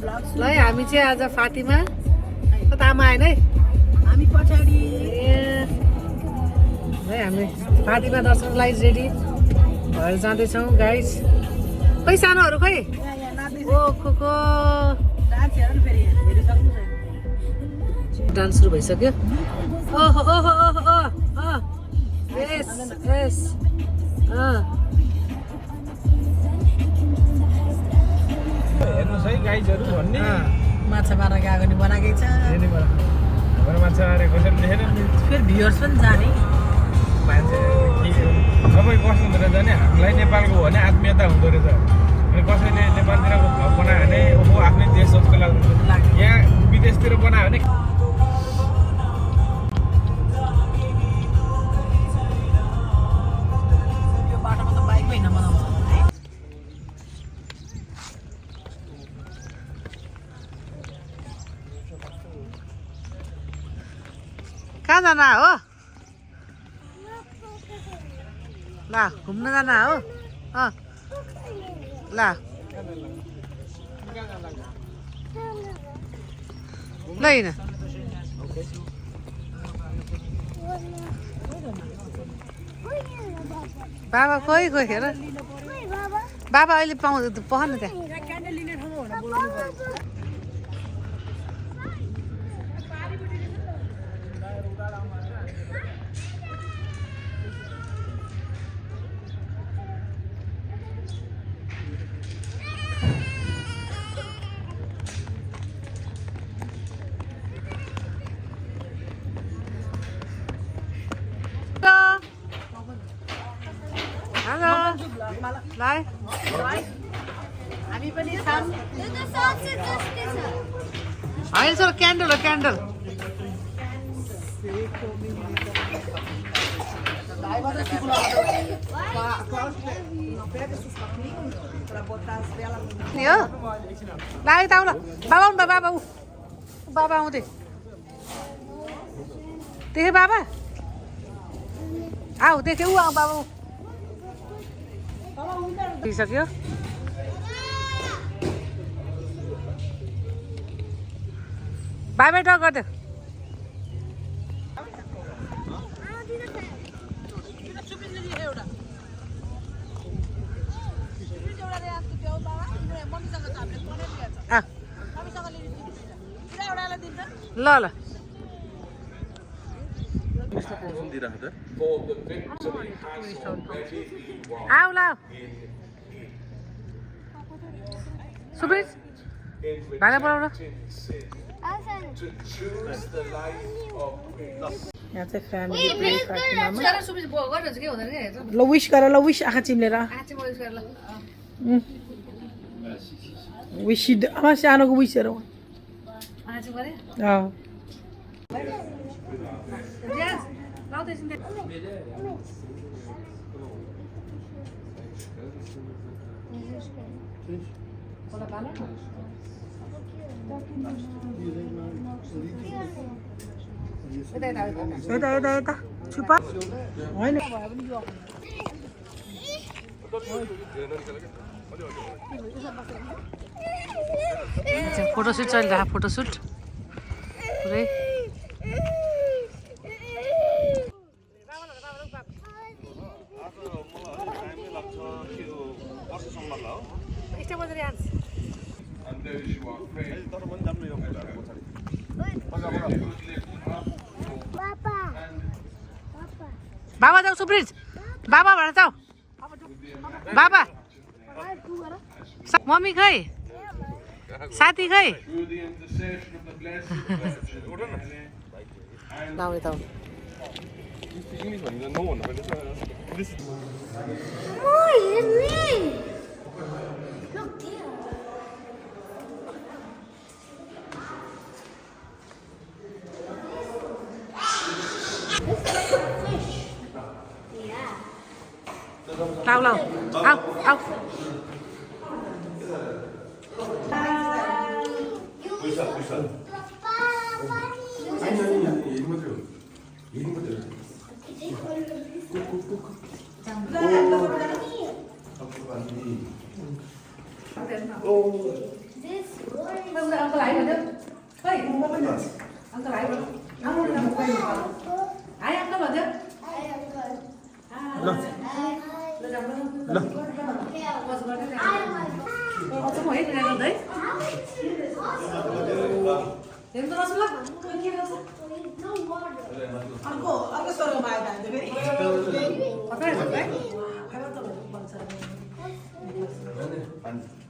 ल है हामी चाहिँ आज फातिमा कता आमा आएन है हामी पछाडि है हामी फातिमा दर्शनलाई रेडी भएर जाँदैछौँ गाइस खै सानोहरू खै ओ खोको डान्स सुरु भइसक्यो ओहो ओहो ओहो ओहो यस यस हेर्नुहोस् है गाइजहरू भन्ने माछा मार्न गएको नि बनाएकै छ हाम्रो माछा मारेको कसैले देखेन फेरि भ्युअर्स पनि जाने मान्छे सबै बस्नु रहेछ नि हामीलाई नेपालको हो भने आत्मीयता हुँदो रहेछ अनि कसैले नेपालतिरको भ्लग बनायो भने ओहो आफ्नै देश जस्तो लाग्छ यहाँ विदेशतिर बनायो भने यो बाटोमा त बाइकमै नबनाउँछ कहाँ जाना हो ल घुम्न जाना हो ल ल हिँड बाबा खोइ खोइ हेर बाबा अहिले पाउँदैन पहन त्यहाँ Lai. हामी पनि छौँ होइन सर क्यान्डल हो क्यान्डल नि हो लाग्यो त आउन बाबा आउनु बाबा बाबा आउँदै देखे बाबा आऊ देखे ऊ आऊ बाबा सक्यो बाई बाई टक गरिदेऊ ल ल आऊ ल सुब्रिज भाडा पढाउन यहाँ चाहिँ फ्यामिली प्लेस फातिमामा के हुँदैन क्या ल विश गर ल विश आँखा चिम्लेर विश आमा सानोको विस हेरौँ यता यता यता छुपा होइन फोटोसुट चलिरहेको फोटोसुट पुरै बाबा जाऊ सुप्रिज बाबा भएर जाऊ बाबा मम्मी खै साथी खै Lao lao. Ao, ao. Oh. This uncle high भन्यो खै अङ्कल हाई भन्यो हाई अङ्कल भन्यो ल ल म है गर्दै हेर्नु त रसुला अर्को स्वर्गमा आयो त फेरि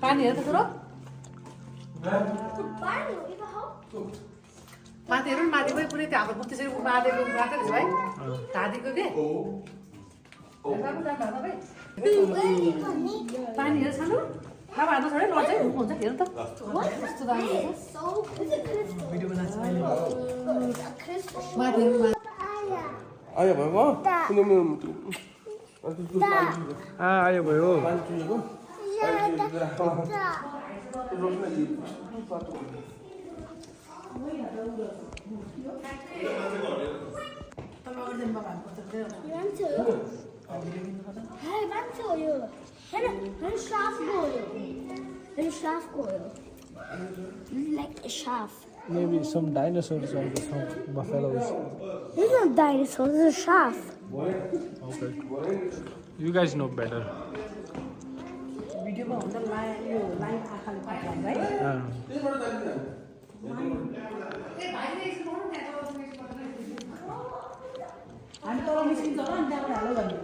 पानी हेर त कुरो माथि हेर्नु माथि पनि पुरै त्यो हाम्रो त्यसरी माथिको गएको रहेछ भाइ धादीको के पानी हेर सानो अब हाल्नु छोडे लड्छ है हुन्छ हेर्नु त कस्तो दामी भिडियो बनाएको छ माथि आयो भयो आयो भयो Like a shaft. Maybe some dinosaurs or some buffaloes. There's no dinosaurs, there's a shaft. Okay. You guys know better. भिडियोमा हुन्छ यो लाइभ आँखाले पाइन्छ है हामी तल निस्किन्छ होला अनि त्यहाँबाट हालो भन्ने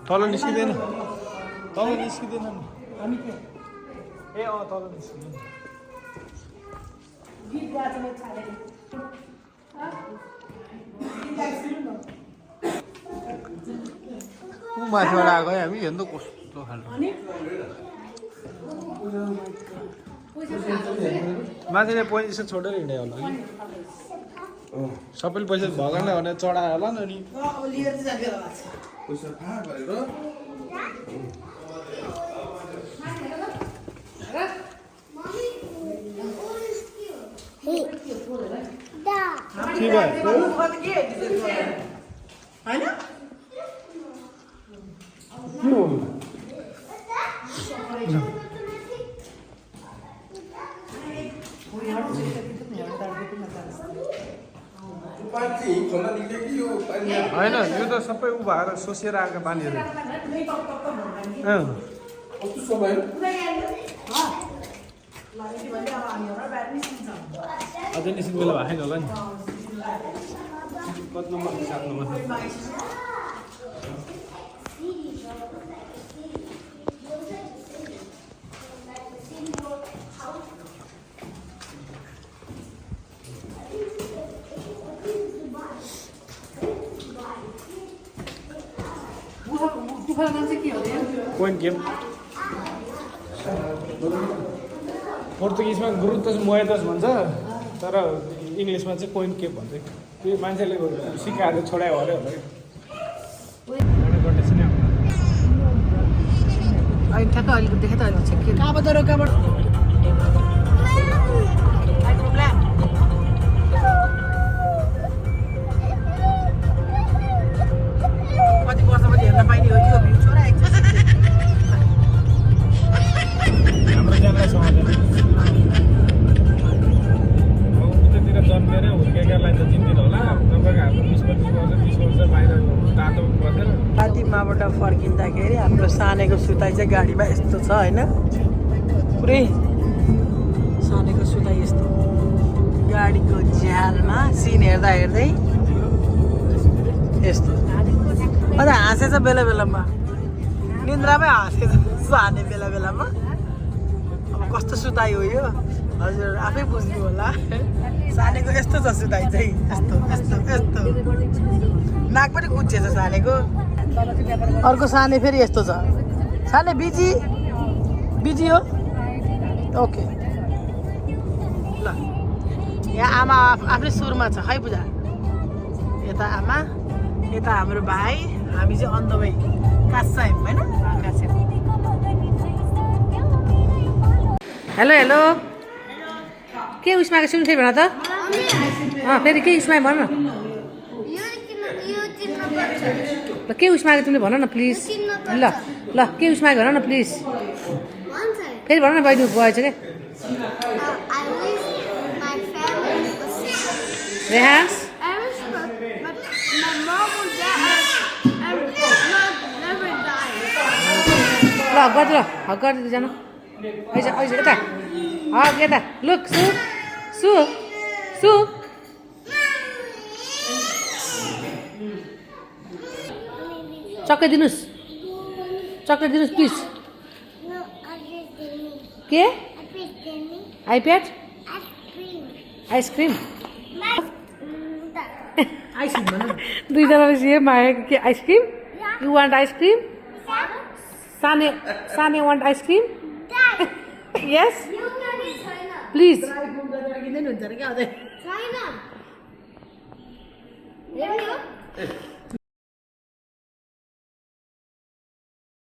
तल निस्किँदैन नि हामी के ए तल निस्किँदैन गीत गाएको म छाडेँ माथिबाट आएको है हामी हेर्नु कस्तो खालको माथिले पैसा छोडेर हिँड्यो होला नि सबैले पैसा भगवान्ले भनेर चढायो होला नि के होइन यो त सबै उ भएर सोसिएर आएको पानीहरू अझै निस्किनु बेला भएको छैन होला नि कति नम्बर 7 नम्बर पोइन्ट गेम पोर्तुगिजमा गुरुत्वस मोएतस भन्छ तर इङ्ग्लिसमा चाहिँ पोइन्ट गेम भन्छ त्यो मान्छेले सिकाएर छोडायो अरे होला अहिले ठ्याक्क अहिलेको देखेँ त अहिले चाहिँ के कहाँबाट रोकाबाट कति वर्षपछि हेर्न पाइने हो यो भ्यू छोरा हाम्रो जानलाई समाउँदैन उतातिर जन्मेर हुर्केकालाई त चिन्दिन होला तपाईँको हाम्रो 20-25 वर्ष बाहिर तातो बसेर फातिमाबाट फर्किँदाखेरि हाम्रो सानेको सुताइ चाहिँ गाडीमा यस्तो छ होइन पुरै सानेको सुताइ यस्तो गाडीको झ्यालमा सिन हेर्दा हेर्दै यस्तो अन्त हाँसेछ बेला बेलामा निन्द्रामै हाँसेछ साने बेला बेलामा अब कस्तो सुताइ हो यो हजुर आफै बुझ्नु होला सानेको यस्तो छ सुताइ चाहिँ यस्तो यस्तो यस्तो नाक पनि कुच्चिएछ सानेको अर्को साने फेरि यस्तो छ साने बिजी बिजी हो ओके ल यहाँ आमा आफ्नै सुरमा छ खै पूजा यता आमा यता हाम्रो भाइ हामी चाहिँ अन द वे कासाइम होइन कासाइम हेलो हेलो के उयसमा सुन्नु फेरि भन त फेरि के उयसमा भन न ल के उयसमा तिमीले भन न प्लिज ल ल के उयसमा भन न प्लिज फेरि भन न बहिनी गएछ क्या I wish my family was sick. Rehan's I wish my mom and dad never died. ल गर्छु ल हक गर्छु दुईजना ऐसा ऐसा यता हक यता लुक सु सु सु चक्लेट दिनुहोस् चक्लेट दिनुहोस् please No, I just didn't. के I just didn't. IPad Ice cream. Ice cream That. Ice cream भन न। दुईजना सेम आयो के ice cream you want ice cream Sane Sane want ice cream Dad, yes you can eat China. Please iPhone गरेर किन्दैन हुन्छ अरे क्या अझै China.